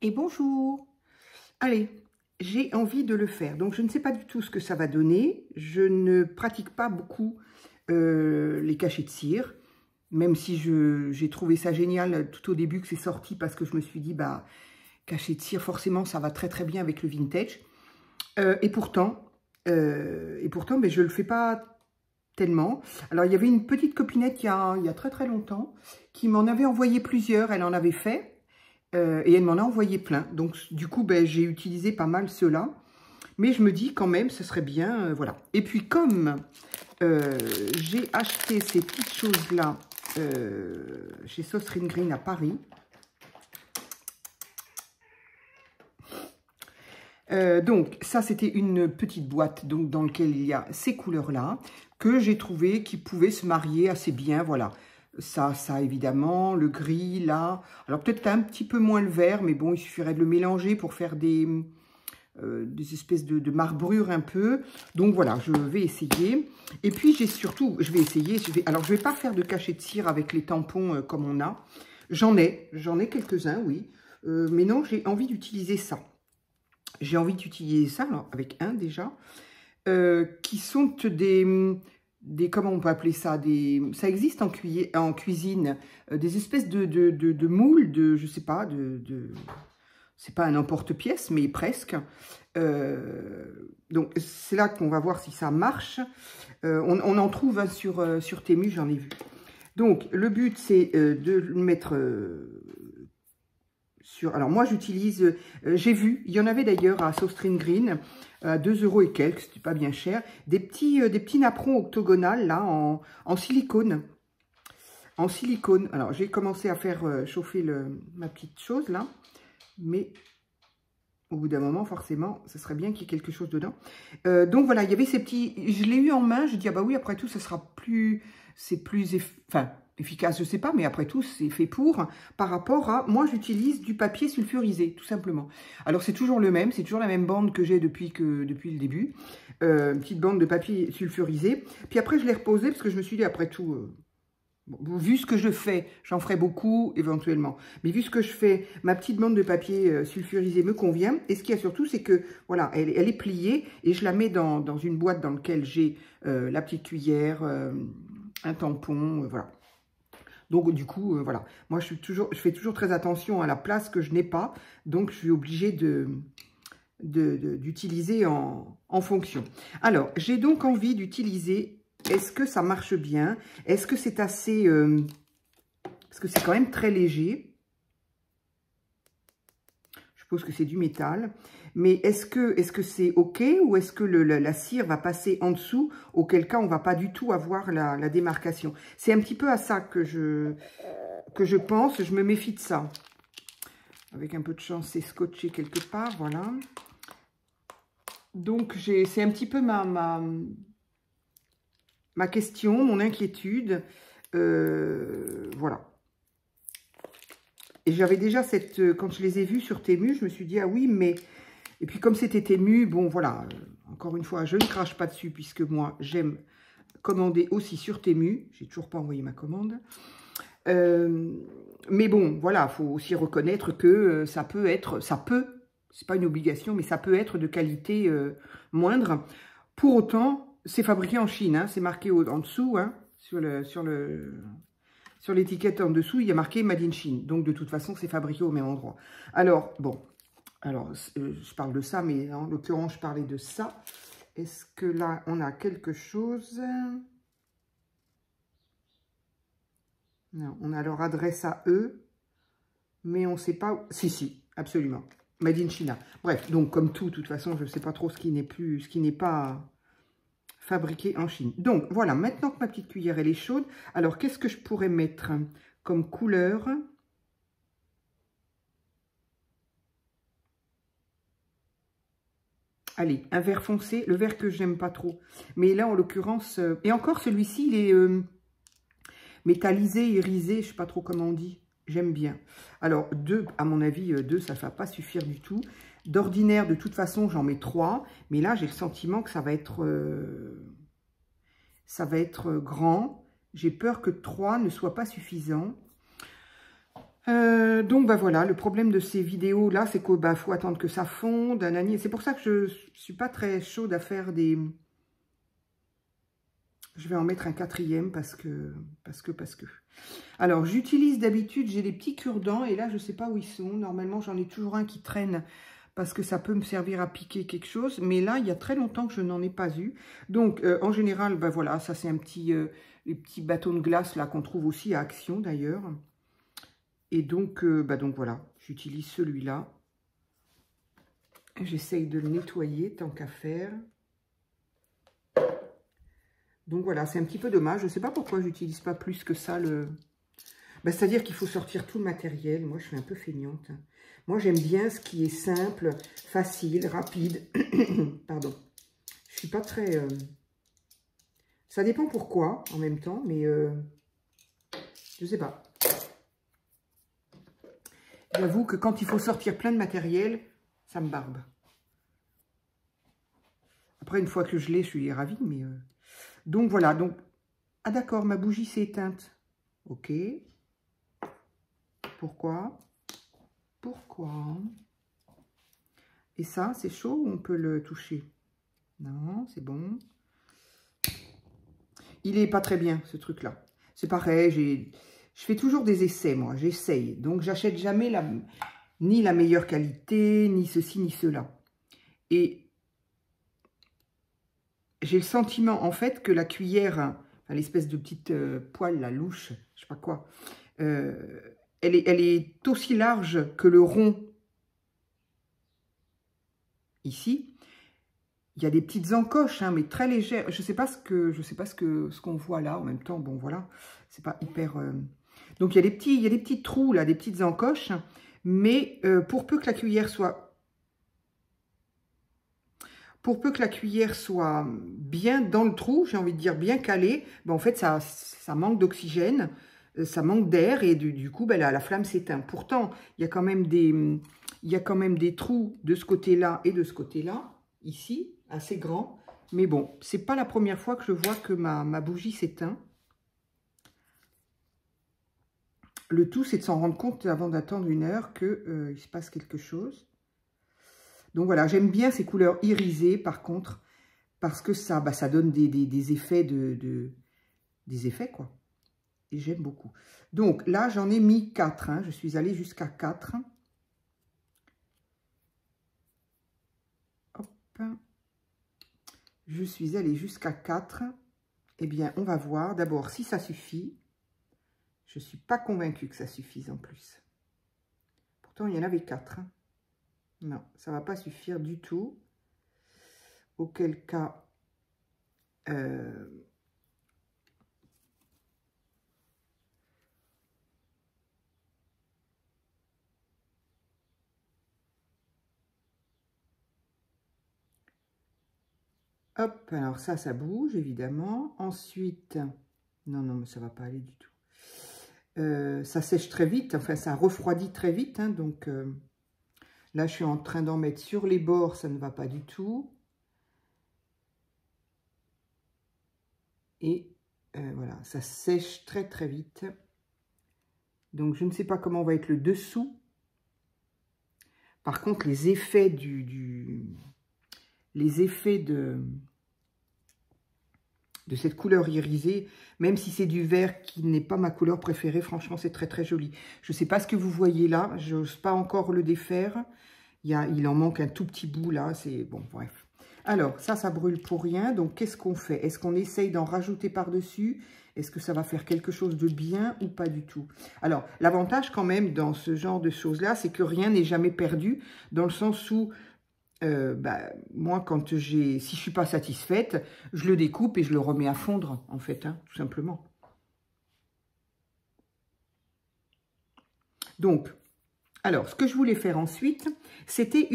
Et bonjour. Allez, j'ai envie de le faire. Donc, je ne sais pas du tout ce que ça va donner. Je ne pratique pas beaucoup les cachets de cire, même si j'ai trouvé ça génial tout au début que c'est sorti parce que je me suis dit, bah, cachet de cire, forcément, ça va très très bien avec le vintage. Et pourtant, mais je ne le fais pas tellement. Alors, il y avait une petite copinette il y a très très longtemps qui m'en avait envoyé plusieurs. Elle en avait fait. Et elle m'en a envoyé plein. Donc, du coup, ben, j'ai utilisé pas mal ceux-là. Mais je me dis quand même, ce serait bien, voilà. Et puis, comme j'ai acheté ces petites choses-là chez Sostrine Green à Paris, donc, ça, c'était une petite boîte donc, dans laquelle il y a ces couleurs-là que j'ai trouvé qui pouvaient se marier assez bien, voilà. Ça, évidemment, le gris, là. Alors, peut-être un petit peu moins le vert, mais bon, il suffirait de le mélanger pour faire des espèces de marbrures un peu. Donc, voilà, je vais essayer. Et puis, j'ai surtout, je vais essayer, alors, je ne vais pas faire de cachet de cire avec les tampons comme on a. J'en ai quelques-uns, oui. Mais non, j'ai envie d'utiliser ça. J'ai envie d'utiliser ça, alors, avec un déjà, qui sont des, comment on peut appeler ça, ça existe en cuisine, des espèces de moules, je sais pas, c'est pas un emporte-pièce, mais presque. Donc, c'est là qu'on va voir si ça marche. On en trouve hein, sur Temu, j'en ai vu. Donc, le but, c'est de le mettre alors, moi, j'utilise, j'ai vu, il y en avait d'ailleurs à Sostrine Green, à 2 € et quelques, c'était pas bien cher, des petits napperons octogonales, là, en silicone. En silicone. Alors, j'ai commencé à faire chauffer ma petite chose, là, mais au bout d'un moment, forcément, ce serait bien qu'il y ait quelque chose dedans. Donc, voilà, il y avait ces petits, je l'ai eu en main, je dis, ah bah oui, après tout, ça sera plus, c'est plus, enfin, efficace, je sais pas, mais après tout, c'est fait pour, par rapport à, moi, j'utilise du papier sulfurisé, tout simplement. Alors, c'est toujours le même, c'est toujours la même bande que j'ai depuis le début, une petite bande de papier sulfurisé. Puis après, je l'ai reposé, parce que je me suis dit, après tout, bon, vu ce que je fais, j'en ferai beaucoup éventuellement, mais vu ce que je fais, ma petite bande de papier sulfurisé me convient. Et ce qu'il y a surtout, c'est que, voilà, elle est pliée, et je la mets dans une boîte dans laquelle j'ai la petite cuillère, un tampon, voilà. Donc, du coup, voilà. Moi, je fais toujours très attention à la place que je n'ai pas. Donc, je suis obligée d'utiliser en fonction. Alors, j'ai donc envie d'utiliser... Est-ce que ça marche bien? Est-ce que c'est assez... parce que c'est quand même très léger. Je suppose que c'est du métal. Mais est-ce que c'est OK ou est-ce que la cire va passer en dessous, auquel cas on ne va pas du tout avoir la démarcation? C'est un petit peu à ça que je pense. Je me méfie de ça. Avec un peu de chance, c'est scotché quelque part, voilà. Donc, c'est un petit peu ma question, mon inquiétude. Voilà. Et j'avais déjà quand je les ai vus sur Temu, je me suis dit, ah oui, mais... Et puis comme c'était Temu, bon, voilà, encore une fois, je ne crache pas dessus, puisque moi, j'aime commander aussi sur Temu. J'ai toujours pas envoyé ma commande. Mais bon, voilà, il faut aussi reconnaître que ça peut, c'est pas une obligation, mais ça peut être de qualité moindre. Pour autant, c'est fabriqué en Chine, hein, c'est marqué en dessous, hein, sur l'étiquette en dessous, il y a marqué Made in Chine. Donc, de toute façon, c'est fabriqué au même endroit. Alors, bon, je parle de ça, mais en l'occurrence, je parlais de ça. Est-ce que là, on a quelque chose? Non, on a leur adresse à eux, mais on ne sait pas... Si, absolument. Made in China. Bref, donc, comme tout, de toute façon, je ne sais pas trop ce qui n'est pas fabriqué en Chine. Donc, voilà, maintenant que ma petite cuillère, elle est chaude, alors, qu'est-ce que je pourrais mettre comme couleur? Allez, un vert foncé, le vert que j'aime pas trop. Mais là, en l'occurrence, et encore, celui-ci, il est métallisé, irisé, je sais pas trop comment on dit. J'aime bien. Alors, 2, à mon avis, 2, ça ne va pas suffire du tout. D'ordinaire, de toute façon, j'en mets 3. Mais là, j'ai le sentiment que ça va être grand. J'ai peur que 3 ne soit pas suffisant. Donc, bah voilà, le problème de ces vidéos-là, c'est qu'il bah, faut attendre que ça fonde, c'est pour ça que je suis pas très chaude à faire des... Je vais en mettre un quatrième parce que. Alors, j'utilise d'habitude, j'ai des petits cure-dents et là, je ne sais pas où ils sont. Normalement, j'en ai toujours un qui traîne parce que ça peut me servir à piquer quelque chose. Mais là, il y a très longtemps que je n'en ai pas eu. Donc, en général, ben voilà, ça c'est un petit, les petits bâtons de glace là qu'on trouve aussi à Action d'ailleurs. Et donc, donc voilà, j'utilise celui-là. J'essaye de le nettoyer tant qu'à faire. Donc voilà, c'est un petit peu dommage. Je ne sais pas pourquoi j'utilise pas plus que ça le... Ben, c'est-à-dire qu'il faut sortir tout le matériel. Moi, je suis un peu feignante. Moi, j'aime bien ce qui est simple, facile, rapide. Pardon. Je suis pas très... Ça dépend pourquoi, en même temps, mais... je sais pas. J'avoue que quand il faut sortir plein de matériel, ça me barbe. Après, une fois que je l'ai, je suis ravie, mais... Donc, voilà. Donc... Ah, d'accord, ma bougie s'est éteinte. Ok. Pourquoi? Pourquoi? Et ça, c'est chaud ou on peut le toucher? Non, c'est bon. Il est pas très bien, ce truc-là. C'est pareil, je fais toujours des essais, moi. J'essaye. Donc, j'achète jamais ni la meilleure qualité, ni ceci, ni cela. Et j'ai le sentiment, en fait, que la cuillère, enfin, l'espèce de petite poêle, la louche, je sais pas quoi, elle est aussi large que le rond ici. Il y a des petites encoches, hein, mais très légères. Je sais pas ce qu'on voit là. En même temps, bon voilà, c'est pas hyper. Donc il y a des petits trous là, des petites encoches, mais pour peu que la cuillère soit bien dans le trou, j'ai envie de dire bien calée, ben, en fait ça manque d'oxygène, ça manque d'air et du coup ben, la flamme s'éteint. Pourtant il y a quand même des trous de ce côté-là et de ce côté-là, ici, assez grand. Mais bon, c'est pas la première fois que je vois que ma bougie s'éteint. Le tout, c'est de s'en rendre compte avant d'attendre 1 heure qu'il se passe quelque chose. Donc voilà, j'aime bien ces couleurs irisées, par contre, parce que ça donne des effets des effets, quoi. Et j'aime beaucoup. Donc là, j'en ai mis 4. Hein, je suis allée jusqu'à 4. Hop. Je suis allée jusqu'à 4. Eh bien, on va voir d'abord si ça suffit. Je ne suis pas convaincue que ça suffise en plus. Pourtant, il y en avait 4. Hein. Non, ça ne va pas suffire du tout. Auquel cas... Hop, alors ça bouge, évidemment. Ensuite, non, mais ça ne va pas aller du tout. Ça sèche très vite, enfin, ça refroidit très vite. Hein, donc, là, je suis en train d'en mettre sur les bords, ça ne va pas du tout. Et voilà, ça sèche très, très vite. Donc, je ne sais pas comment va être le dessous. Par contre, les effets de cette couleur irisée, même si c'est du vert qui n'est pas ma couleur préférée, franchement, c'est très, très joli. Je ne sais pas ce que vous voyez là, je n'ose pas encore le défaire. Il en manque un tout petit bout là, c'est bon, bref. Alors, ça brûle pour rien, donc qu'est-ce qu'on fait? Est-ce qu'on essaye d'en rajouter par-dessus? Est-ce que ça va faire quelque chose de bien ou pas du tout? Alors, l'avantage quand même dans ce genre de choses-là, c'est que rien n'est jamais perdu, dans le sens où, moi, si je suis pas satisfaite, je le découpe et je le remets à fondre, en fait, hein, tout simplement. Donc, alors, ce que je voulais faire ensuite, c'était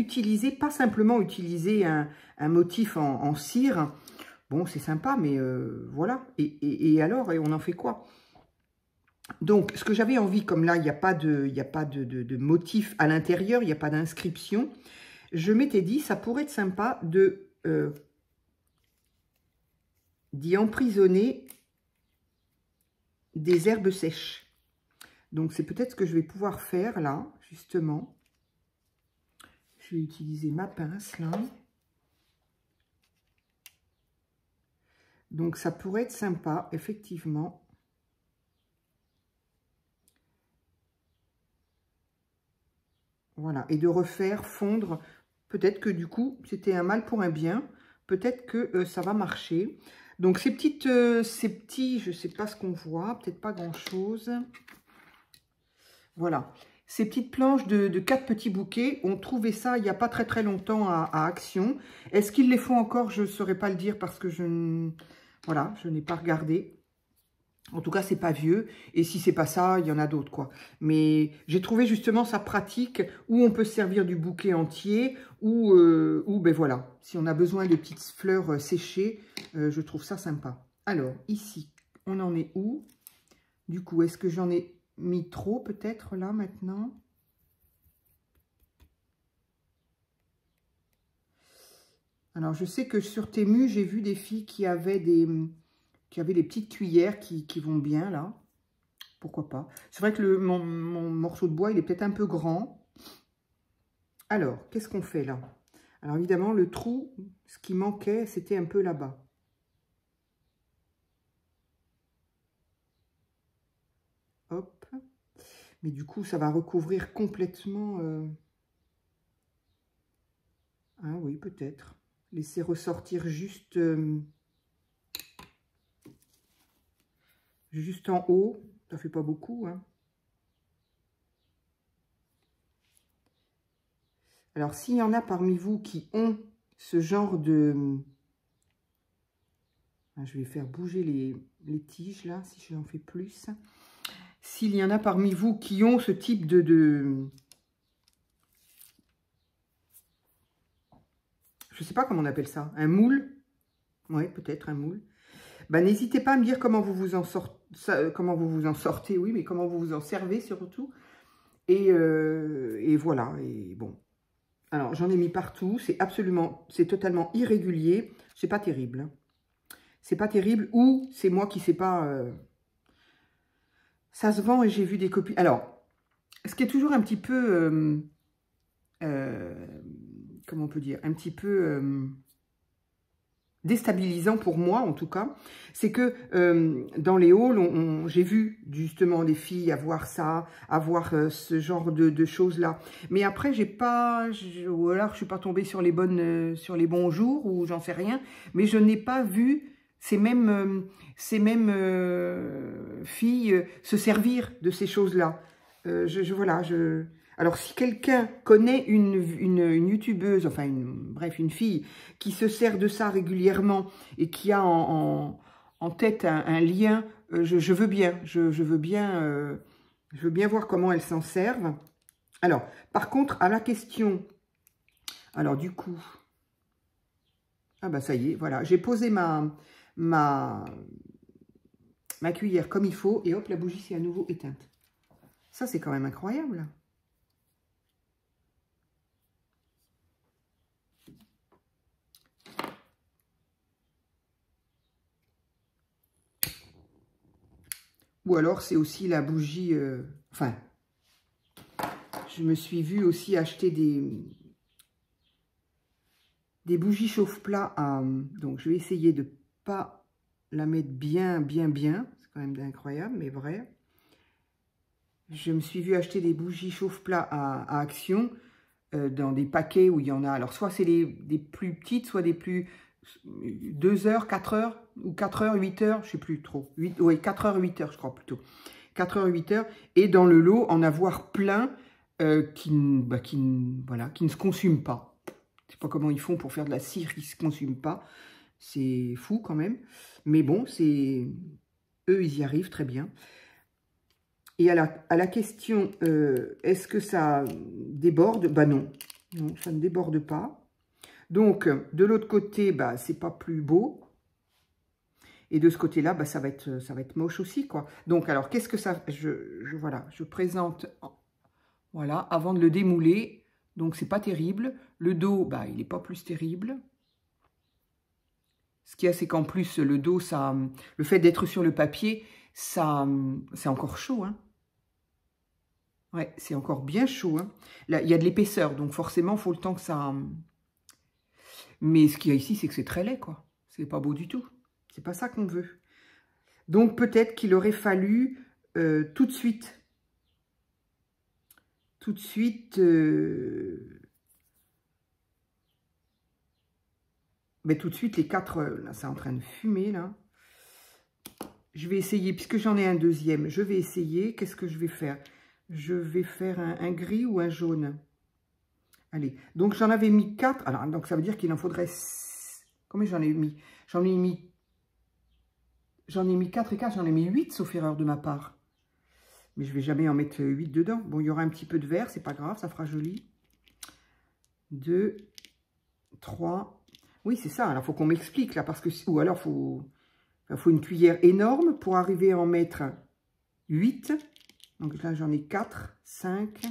pas simplement utiliser un motif en cire. Bon, c'est sympa, mais voilà. Et alors, et on en fait quoi? Donc, ce que j'avais envie, comme là, il n'y a pas de motif à l'intérieur, il n'y a pas d'inscription, je m'étais dit, ça pourrait être sympa d'y emprisonner des herbes sèches. Donc, c'est peut-être ce que je vais pouvoir faire, là, justement. Je vais utiliser ma pince, là. Donc, ça pourrait être sympa, effectivement. Voilà, et de refaire fondre. Peut-être que, du coup, c'était un mal pour un bien. Peut-être que ça va marcher. Donc, ces petits, je ne sais pas ce qu'on voit, peut-être pas grand-chose. Voilà. Ces petites planches de 4 petits bouquets, on trouvait ça il n'y a pas très très longtemps à Action. Est-ce qu'ils les font encore? Je ne saurais pas le dire parce que je n'ai pas regardé. En tout cas, c'est pas vieux. Et si c'est pas ça, il y en a d'autres, quoi. Mais j'ai trouvé justement ça pratique où on peut se servir du bouquet entier ou ben voilà, si on a besoin de petites fleurs séchées, je trouve ça sympa. Alors, ici, on en est où? Du coup, est-ce que j'en ai mis trop peut-être là maintenant? Alors, je sais que sur Temu, j'ai vu des filles qui avaient des petites cuillères qui vont bien là. Pourquoi pas? C'est vrai que mon morceau de bois, il est peut-être un peu grand. Alors, qu'est-ce qu'on fait là? Alors, évidemment, le trou, ce qui manquait, c'était un peu là-bas. Hop. Mais du coup, ça va recouvrir complètement... Ah oui, peut-être. Laisser ressortir juste en haut. Ça fait pas beaucoup, hein. Alors, s'il y en a parmi vous qui ont ce genre de... Je vais faire bouger les tiges, là, si j'en fais plus. S'il y en a parmi vous qui ont ce type de... Je ne sais pas comment on appelle ça. Un moule. Oui, peut-être un moule. Bah, n'hésitez pas à me dire comment vous vous en sortez. Oui, mais comment vous vous en servez surtout. Et voilà. Et bon. Alors, j'en ai mis partout. C'est totalement irrégulier. C'est pas terrible. Hein. C'est pas terrible. Ou c'est moi qui sais pas... Ça se vend et j'ai vu des copines. Alors, ce qui est toujours un petit peu... comment on peut dire? Un petit peu... déstabilisant pour moi en tout cas, c'est que dans les halls, j'ai vu justement des filles avoir ça, avoir ce genre de choses-là. Mais après, ou alors je suis pas tombée sur les bons jours, ou j'en sais rien, mais je n'ai pas vu ces mêmes filles se servir de ces choses-là. Alors, si quelqu'un connaît une youtubeuse, enfin, bref, une fille qui se sert de ça régulièrement et qui a en tête un lien, je veux bien, je veux bien voir comment elles s'en servent. Alors, par contre, à la question, alors du coup, ah bah ça y est, voilà, j'ai posé ma cuillère comme il faut et hop, la bougie s'est à nouveau éteinte. Ça, c'est quand même incroyable. Ou alors, c'est aussi la bougie... enfin, je me suis vue aussi acheter des bougies chauffe-plat. Donc, je vais essayer de ne pas la mettre bien. C'est quand même incroyable, mais vrai. Je me suis vue acheter des bougies chauffe-plat à Action dans des paquets où il y en a... Alors, soit c'est des plus petites, soit des plus... 2 heures, 4 heures, ou 4 heures, 8 heures, je ne sais plus trop. 4 heures, 8 heures, je crois plutôt. 4 heures, 8 heures. Et dans le lot, en avoir plein qui ne se consument pas. Je ne sais pas comment ils font pour faire de la cire qui ne se consume pas. C'est fou quand même. Mais bon, eux, ils y arrivent très bien. Et à la question, est-ce que ça déborde? Bah non. Non, ça ne déborde pas. Donc, de l'autre côté, bah, c'est pas plus beau. Et de ce côté-là, bah, ça va être moche aussi, quoi. Donc, alors, qu'est-ce que ça... Voilà, je présente... Voilà, avant de le démouler. Donc, c'est pas terrible. Le dos, bah, il n'est pas plus terrible. Ce qu'il y a, c'est qu'en plus, le dos, le fait d'être sur le papier, c'est encore chaud, hein. Ouais, c'est encore bien chaud. Hein. Là, il y a de l'épaisseur, donc forcément, il faut le temps que ça... Mais ce qu'il y a ici, c'est que c'est très laid, quoi. C'est pas beau du tout. C'est pas ça qu'on veut. Donc, peut-être qu'il aurait fallu tout de suite... Tout de suite... Mais tout de suite, les 4... là, c'est en train de fumer, là. Je vais essayer, puisque j'en ai un deuxième, je vais essayer. Qu'est-ce que je vais faire? Je vais faire un gris ou un jaune. Allez, donc j'en avais mis 4. Alors, donc ça veut dire qu'il en faudrait... Combien j'en ai mis? J'en ai mis 4 et 4, j'en ai mis 8, sauf erreur de ma part. Mais je ne vais jamais en mettre 8 dedans. Bon, il y aura un petit peu de vert, c'est pas grave, ça fera joli. 2, 3. Oui, c'est ça, alors il faut qu'on m'explique là, parce que... Ou alors, il faut une cuillère énorme pour arriver à en mettre 8. Donc là, j'en ai 4, 5,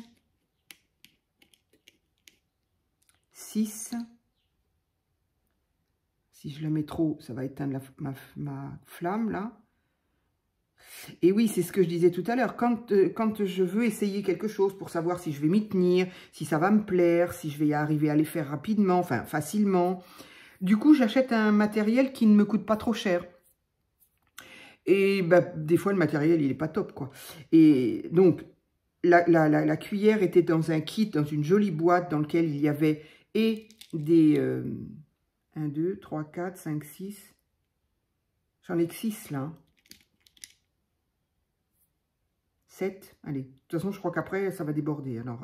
6. Si je la mets trop, ça va éteindre ma flamme, là. Et oui, c'est ce que je disais tout à l'heure. Quand je veux essayer quelque chose pour savoir si je vais m'y tenir, si ça va me plaire, si je vais y arriver à les faire rapidement, enfin, facilement. Du coup, j'achète un matériel qui ne me coûte pas trop cher. Et bah, des fois, le matériel, il n'est pas top, quoi. Et donc, la cuillère était dans un kit, dans une jolie boîte dans laquelle il y avait et des... 1, 2, 3, 4, 5, 6. J'en ai que 6, là. 7. Allez, de toute façon, je crois qu'après, ça va déborder. Alors,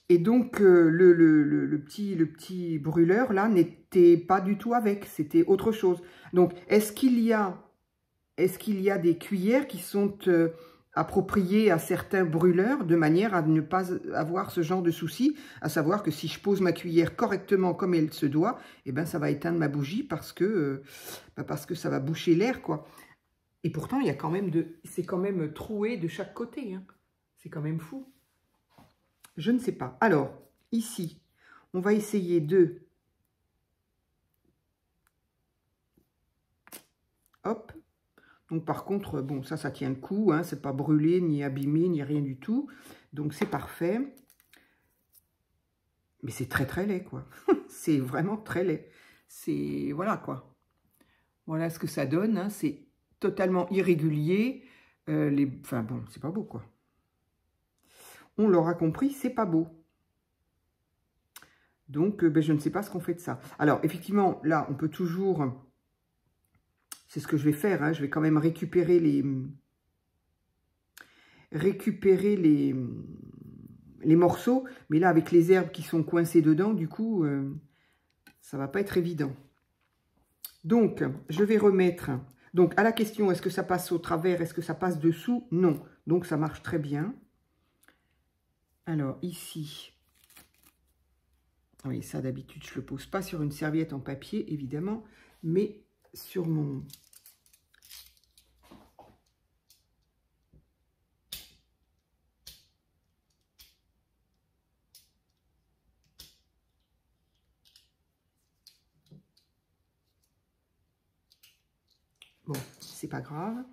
Et donc, le petit brûleur, là, n'était pas du tout avec. C'était autre chose. Donc, est-ce qu'il y a des cuillères qui sont appropriées à certains brûleurs de manière à ne pas avoir ce genre de souci, à savoir que si je pose ma cuillère correctement comme elle se doit, eh ben, ça va éteindre ma bougie parce que ça va boucher l'air, quoi. Et pourtant, il y a quand même c'est quand même troué de chaque côté. Hein. C'est quand même fou. Je ne sais pas. Alors, ici, on va essayer de... Hop. Donc, par contre, bon, ça tient le coup. Hein, c'est pas brûlé, ni abîmé, ni rien du tout. Donc, c'est parfait. Mais c'est très, très laid, quoi. C'est vraiment très laid. C'est... Voilà, quoi. Voilà ce que ça donne. Hein. C'est totalement irrégulier. Enfin, bon, c'est pas beau, quoi. On l'aura compris, c'est pas beau. Donc, je ne sais pas ce qu'on fait de ça. Alors, effectivement, là, on peut toujours... C'est ce que je vais faire. Hein, je vais quand même récupérer les morceaux. Mais là, avec les herbes qui sont coincées dedans, du coup, ça va pas être évident. Donc, je vais remettre... Donc, à la question, est-ce que ça passe au travers? Est-ce que ça passe dessous? Non. Donc, ça marche très bien. Alors, ici... Oui, ça, d'habitude, je ne le pose pas sur une serviette en papier, évidemment, mais sur mon... Bon, c'est pas grave.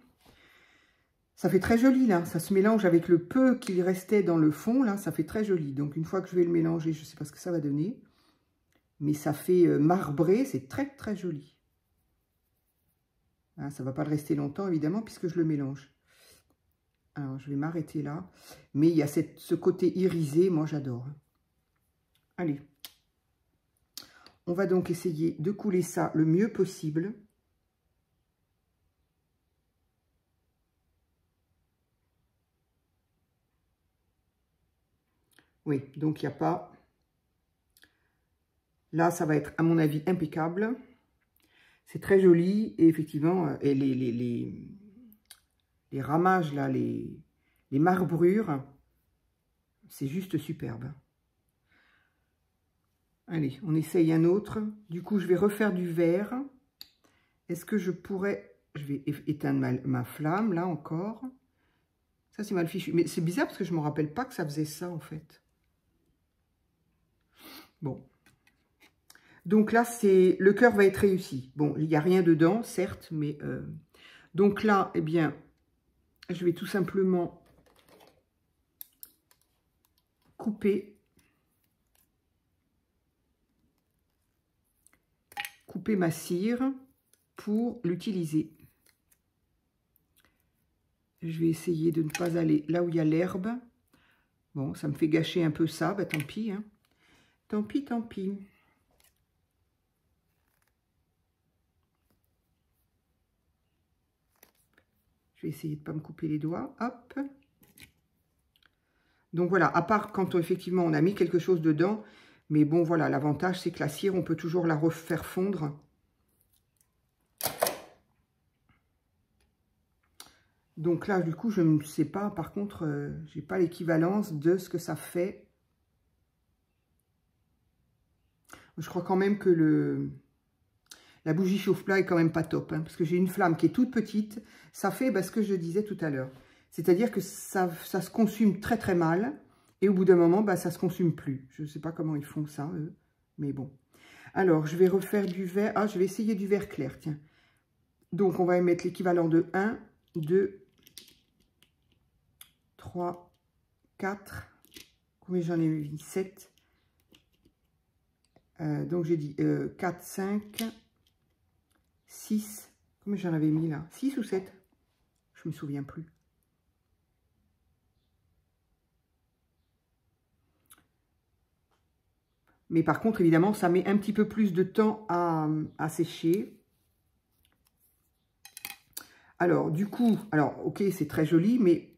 Ça fait très joli, là. Ça se mélange avec le peu qu'il restait dans le fond, là. Ça fait très joli. Donc, une fois que je vais le mélanger, je ne sais pas ce que ça va donner. Mais ça fait marbré. C'est très, très joli. Hein, ça ne va pas le rester longtemps, évidemment, puisque je le mélange. Alors, je vais m'arrêter là. Mais il y a ce côté irisé. Moi, j'adore. Allez. On va donc essayer de couler ça le mieux possible. Oui, donc il n'y a pas... Là, ça va être, à mon avis, impeccable. C'est très joli. Et effectivement, et les ramages, là, les marbrures, c'est juste superbe. Allez, on essaye un autre. Du coup, je vais refaire du vert. Est-ce que je pourrais... Je vais éteindre ma flamme, là, encore. Ça, c'est mal fichu. Mais c'est bizarre parce que je ne me rappelle pas que ça faisait ça, en fait. Bon. Donc là, le cœur va être réussi. Bon, il n'y a rien dedans, certes, mais... Donc là, eh bien, je vais tout simplement couper ma cire pour l'utiliser. Je vais essayer de ne pas aller là où il y a l'herbe. Bon, ça me fait gâcher un peu ça, bah tant pis, hein. Tant pis, tant pis. Je vais essayer de ne pas me couper les doigts. Hop. Donc voilà, à part quand effectivement on a mis quelque chose dedans. Mais bon, voilà, l'avantage c'est que la cire, on peut toujours la refaire fondre. Donc là, du coup, je ne sais pas. Par contre, je n'ai pas l'équivalence de ce que ça fait. Je crois quand même que la bougie chauffe-plat est quand même pas top. Hein, parce que j'ai une flamme qui est toute petite. Ça fait ce que je disais tout à l'heure. C'est-à-dire que ça se consume très très mal. Et au bout d'un moment, ça ne se consume plus. Je ne sais pas comment ils font ça, eux. Mais bon. Alors, je vais refaire du vert. Ah, je vais essayer du vert clair, tiens. Donc, on va mettre l'équivalent de 1, 2, 3, 4. Combien j'en ai mis? 7. Donc, j'ai dit 4, 5, 6. Combien j'en avais mis là? 6 ou 7? Je ne me souviens plus. Mais par contre, évidemment, ça met un petit peu plus de temps à sécher. Alors, du coup, ok, c'est très joli, mais...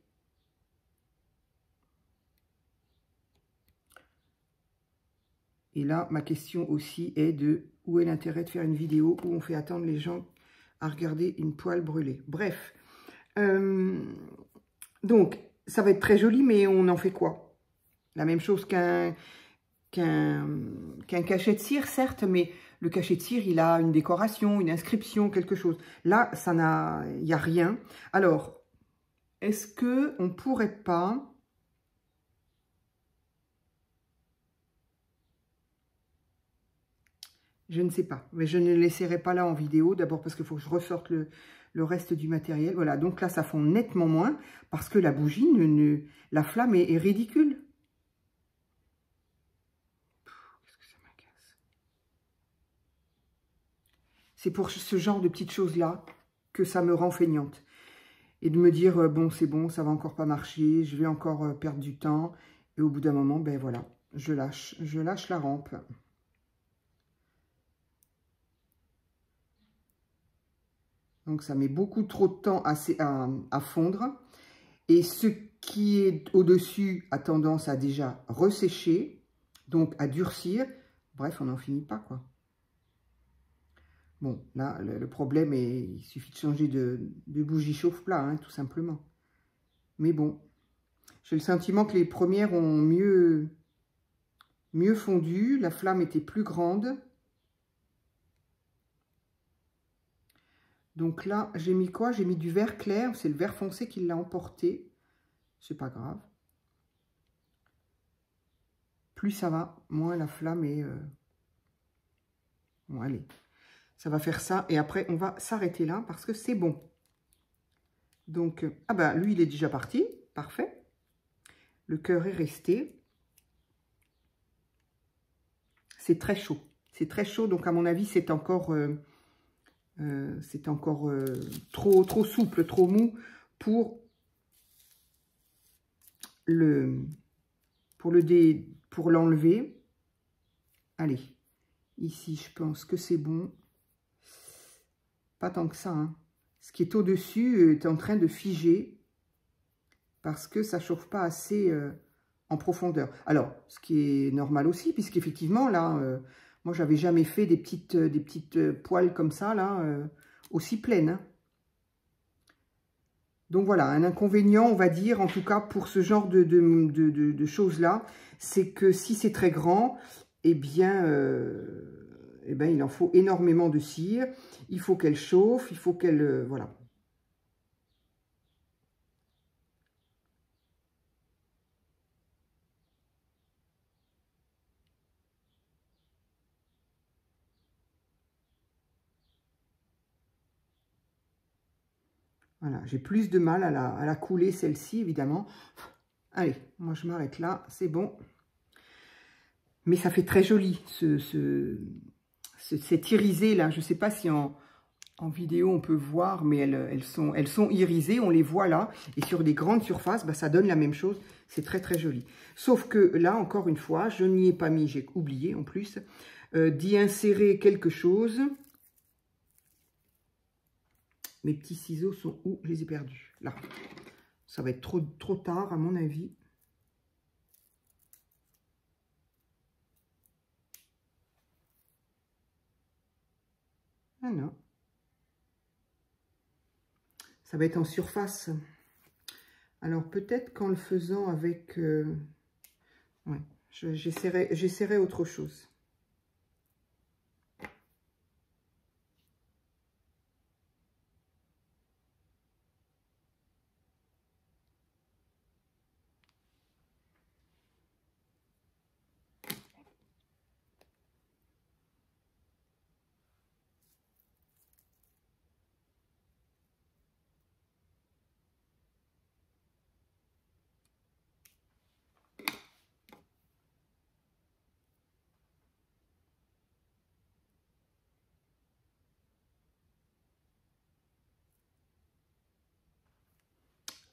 Et là, ma question aussi est de où est l'intérêt de faire une vidéo où on fait attendre les gens à regarder une poêle brûlée. Bref. Donc, ça va être très joli, mais on en fait quoi? La même chose qu'un cachet de cire, certes, mais le cachet de cire, il a une décoration, une inscription, quelque chose. Là, il n'y a rien. Alors, est-ce qu'on ne pourrait pas... Je ne sais pas, mais je ne l'essaierai pas là en vidéo. D'abord parce qu'il faut que je ressorte le reste du matériel. Voilà, donc là, ça fond nettement moins parce que la bougie, la flamme est ridicule. Qu'est-ce que ça m'agace. C'est pour ce genre de petites choses-là que ça me rend feignante. Et de me dire, bon, c'est bon, ça va encore pas marcher, je vais encore perdre du temps. Et au bout d'un moment, ben voilà, je lâche la rampe. Donc, ça met beaucoup trop de temps à fondre. Et ce qui est au-dessus a tendance à déjà ressécher, donc à durcir. Bref, on n'en finit pas, quoi. Bon, là, le problème est, il suffit de changer de bougie chauffe-plat, hein, tout simplement. Mais bon, j'ai le sentiment que les premières ont mieux fondu. La flamme était plus grande. Donc là, j'ai mis quoi? J'ai mis du vert clair. C'est le vert foncé qui l'a emporté. C'est pas grave. Plus ça va, moins la flamme est... Bon, allez. Ça va faire ça. Et après, on va s'arrêter là parce que c'est bon. Donc, ah ben, lui, il est déjà parti. Parfait. Le cœur est resté. C'est très chaud. C'est très chaud. Donc, à mon avis, c'est encore... trop souple, trop mou pour l'enlever. Allez, ici, je pense que c'est bon. Pas tant que ça, hein. Ce qui est au-dessus est en train de figer parce que ça chauffe pas assez en profondeur. Alors, ce qui est normal aussi, puisqu'effectivement, là, moi, j'avais jamais fait des petites poêles comme ça, là, aussi pleines, hein. Donc voilà, un inconvénient, on va dire, en tout cas pour ce genre de choses-là, c'est que si c'est très grand, eh bien, il en faut énormément de cire. Il faut qu'elle chauffe, il faut qu'elle... voilà. Voilà, j'ai plus de mal à la couler, celle-ci, évidemment. Allez, moi je m'arrête là, c'est bon. Mais ça fait très joli, cet irisé là. Je ne sais pas si en vidéo on peut voir, mais elles sont irisées, on les voit là. Et sur des grandes surfaces, bah, ça donne la même chose. C'est très très joli. Sauf que là, encore une fois, je n'y ai pas mis, j'ai oublié en plus, d'y insérer quelque chose. Mes petits ciseaux sont où? Je les ai perdus. Là. Ça va être trop tard à mon avis. Ah non. Ça va être en surface. Alors peut-être qu'en le faisant avec... ouais, j'essaierai autre chose.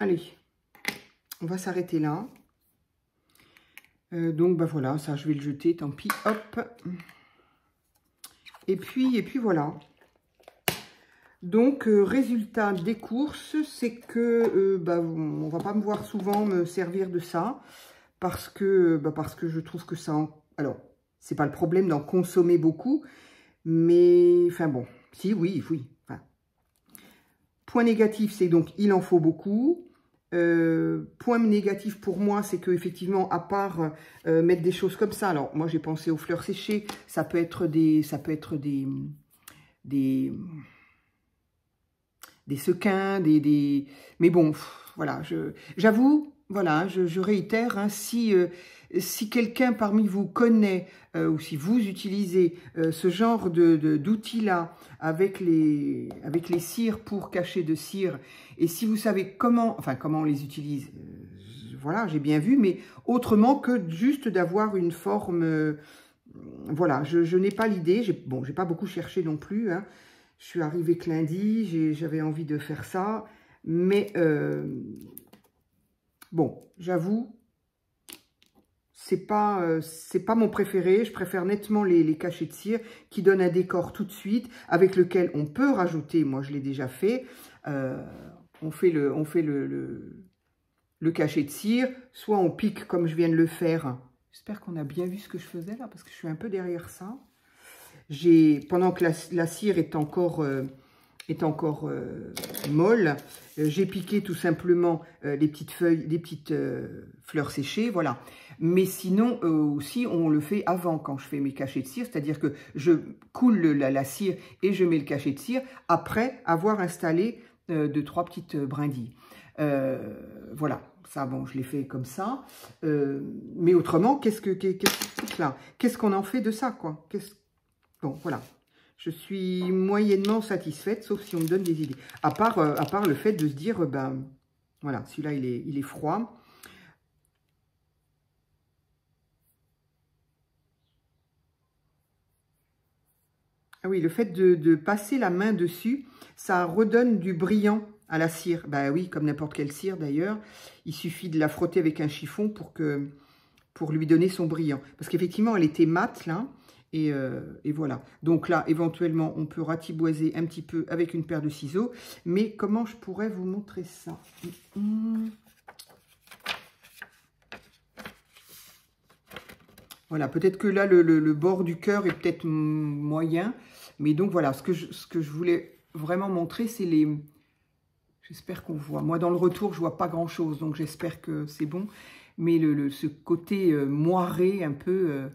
Allez, on va s'arrêter là. Donc, bah voilà, ça, je vais le jeter, tant pis, hop. Et puis voilà. Donc, résultat des courses, c'est que bah, on va pas me voir souvent me servir de ça. Parce que je trouve que ça... Alors, c'est pas le problème d'en consommer beaucoup. Mais, enfin bon, si, oui. Enfin. Point négatif, c'est donc, il en faut beaucoup. Point négatif pour moi, c'est que effectivement, à part mettre des choses comme ça, alors moi j'ai pensé aux fleurs séchées, ça peut être des sequins, mais bon, voilà, j'avoue, voilà, je réitère, hein, si quelqu'un parmi vous connaît ou si vous utilisez ce genre d'outils-là avec les cires pour cacher de cire, et si vous savez comment on les utilise, voilà, j'ai bien vu, mais autrement que juste d'avoir une forme, voilà, je n'ai pas l'idée, bon, j'ai pas beaucoup cherché non plus, hein. Je suis arrivée que lundi, j'avais envie de faire ça, mais bon, j'avoue, c'est pas mon préféré. Je préfère nettement les cachets de cire qui donnent un décor tout de suite, avec lequel on peut rajouter, moi je l'ai déjà fait, on fait le cachet de cire, soit on pique comme je viens de le faire. J'espère qu'on a bien vu ce que je faisais là, parce que je suis un peu derrière ça. Pendant que la cire est encore molle, j'ai piqué tout simplement les petites feuilles, les petites fleurs séchées, voilà. Mais sinon aussi on le fait avant, quand je fais mes cachets de cire, c'est-à-dire que je coule la cire et je mets le cachet de cire après avoir installé 2-3 petites brindilles. Voilà, ça, bon, je l'ai fait comme ça. Mais autrement, qu'est-ce qu'on en fait de ça, quoi? Bon, voilà. Je suis moyennement satisfaite, sauf si on me donne des idées. À part le fait de se dire, ben, voilà, celui-là, il est froid. Ah oui, le fait de passer la main dessus, ça redonne du brillant à la cire. Ben oui, comme n'importe quelle cire d'ailleurs. Il suffit de la frotter avec un chiffon pour lui donner son brillant. Parce qu'effectivement, elle était mate, là. Et voilà. Donc là, éventuellement, on peut ratiboiser un petit peu avec une paire de ciseaux. Mais comment je pourrais vous montrer ça? Voilà, peut-être que là, le bord du cœur est peut-être moyen. Mais donc, voilà, ce que je voulais vraiment montrer, c'est les... J'espère qu'on voit. Moi, dans le retour, je vois pas grand-chose. Donc, j'espère que c'est bon. Mais ce côté moiré, un peu...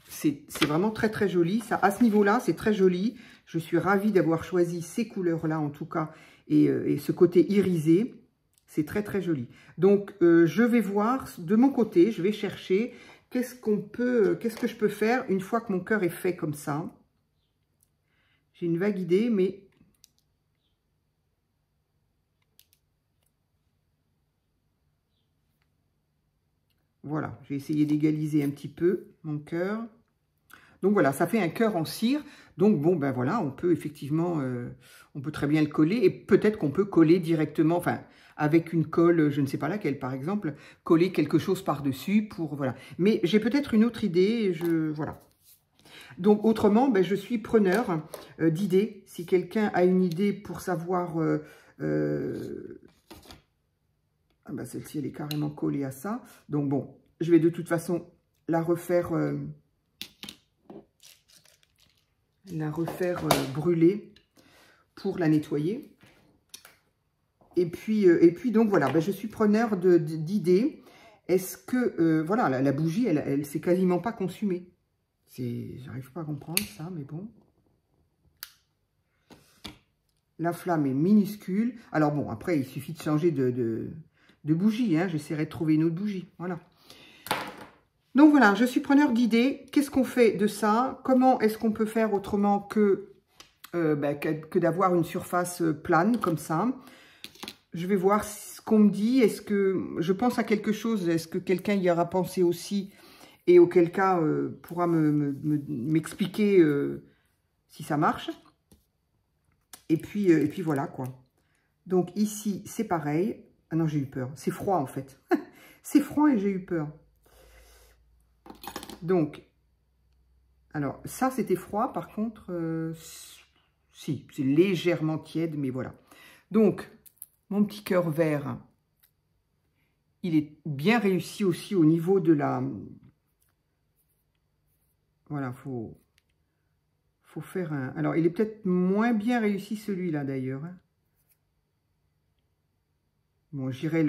c'est vraiment très très joli. Ça, à ce niveau-là, c'est très joli. Je suis ravie d'avoir choisi ces couleurs-là en tout cas. Et ce côté irisé, c'est très très joli. Donc, je vais voir de mon côté, je vais chercher qu'est-ce que je peux faire une fois que mon cœur est fait comme ça. J'ai une vague idée, mais... Voilà, j'ai essayé d'égaliser un petit peu mon cœur. Donc voilà, ça fait un cœur en cire. Donc bon, ben voilà, on peut effectivement, on peut très bien le coller. Et peut-être qu'on peut coller directement, enfin, avec une colle, je ne sais pas laquelle par exemple, coller quelque chose par-dessus pour, voilà. Mais j'ai peut-être une autre idée, voilà. Donc autrement, ben, je suis preneur d'idées. Si quelqu'un a une idée pour savoir... ah ben, celle-ci, elle est carrément collée à ça. Donc bon, je vais de toute façon la refaire... brûler pour la nettoyer. Et puis donc voilà, ben, je suis preneur d'idées. Est-ce que, voilà, la bougie, elle s'est quasiment pas consumée. J'arrive pas à comprendre ça, mais bon. La flamme est minuscule. Alors bon, après, il suffit de changer de bougie. Hein. J'essaierai de trouver une autre bougie. Voilà. Donc voilà, je suis preneur d'idées. Qu'est-ce qu'on fait de ça? Comment est-ce qu'on peut faire autrement que d'avoir une surface plane comme ça? Je vais voir ce qu'on me dit. Est-ce que je pense à quelque chose? Est-ce que quelqu'un y aura pensé aussi? Et auquel cas pourra m'expliquer si ça marche. Et puis voilà quoi. Donc ici, c'est pareil. Ah non, j'ai eu peur. C'est froid en fait. C'est froid et j'ai eu peur. Donc, alors ça c'était froid. Par contre, si, c'est légèrement tiède, mais voilà. Donc, mon petit cœur vert, il est bien réussi aussi au niveau de la... Voilà, faut faire un... Alors, il est peut-être moins bien réussi celui-là, d'ailleurs. Bon, j'irai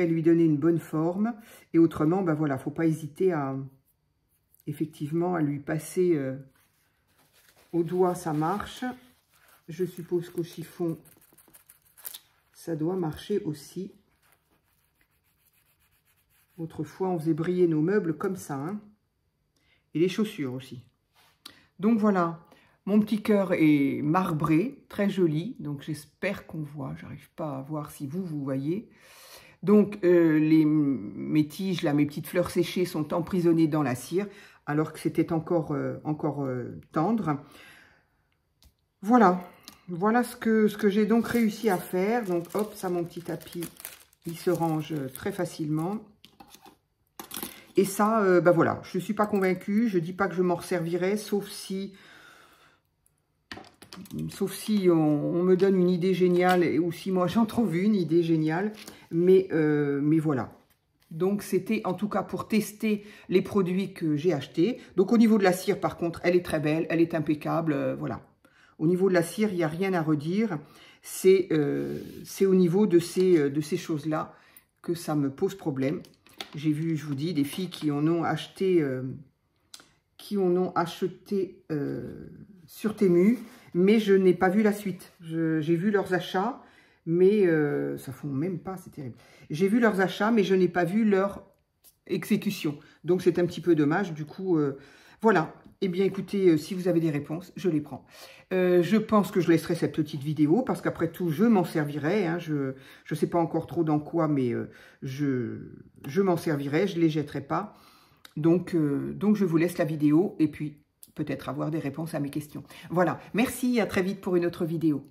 lui donner une bonne forme. Et autrement, ben voilà, faut pas hésiter à... Effectivement, à lui passer au doigt, ça marche. Je suppose qu'au chiffon, ça doit marcher aussi. Autrefois, on faisait briller nos meubles comme ça, hein. Et les chaussures aussi. Donc voilà, mon petit cœur est marbré, très joli. Donc j'espère qu'on voit. J'arrive pas à voir si vous voyez. Donc mes tiges, là, mes petites fleurs séchées sont emprisonnées dans la cire, alors que c'était encore tendre. Voilà, voilà ce que j'ai donc réussi à faire. Donc hop, ça, mon petit tapis, il se range très facilement. Et ça, ben voilà, je ne suis pas convaincue. Je ne dis pas que je m'en resservirai, sauf si on me donne une idée géniale ou si moi j'en trouve une idée géniale. Mais voilà. Donc, c'était en tout cas pour tester les produits que j'ai achetés. Donc, au niveau de la cire, par contre, elle est très belle, elle est impeccable. Voilà. Au niveau de la cire, il n'y a rien à redire. C'est au niveau de ces choses-là que ça me pose problème. J'ai vu, je vous dis, des filles qui en ont acheté, sur Temu, mais je n'ai pas vu la suite. J'ai vu leurs achats, mais ça fond même pas, c'est terrible. J'ai vu leurs achats, mais je n'ai pas vu leur exécution. Donc, c'est un petit peu dommage. Du coup, voilà. Eh bien, écoutez, si vous avez des réponses, je les prends. Je pense que je laisserai cette petite vidéo parce qu'après tout, je m'en servirai. Hein, je ne sais pas encore trop dans quoi, mais je m'en servirai. Je ne les jetterai pas. Donc, je vous laisse la vidéo et puis peut-être avoir des réponses à mes questions. Voilà. Merci, à très vite pour une autre vidéo.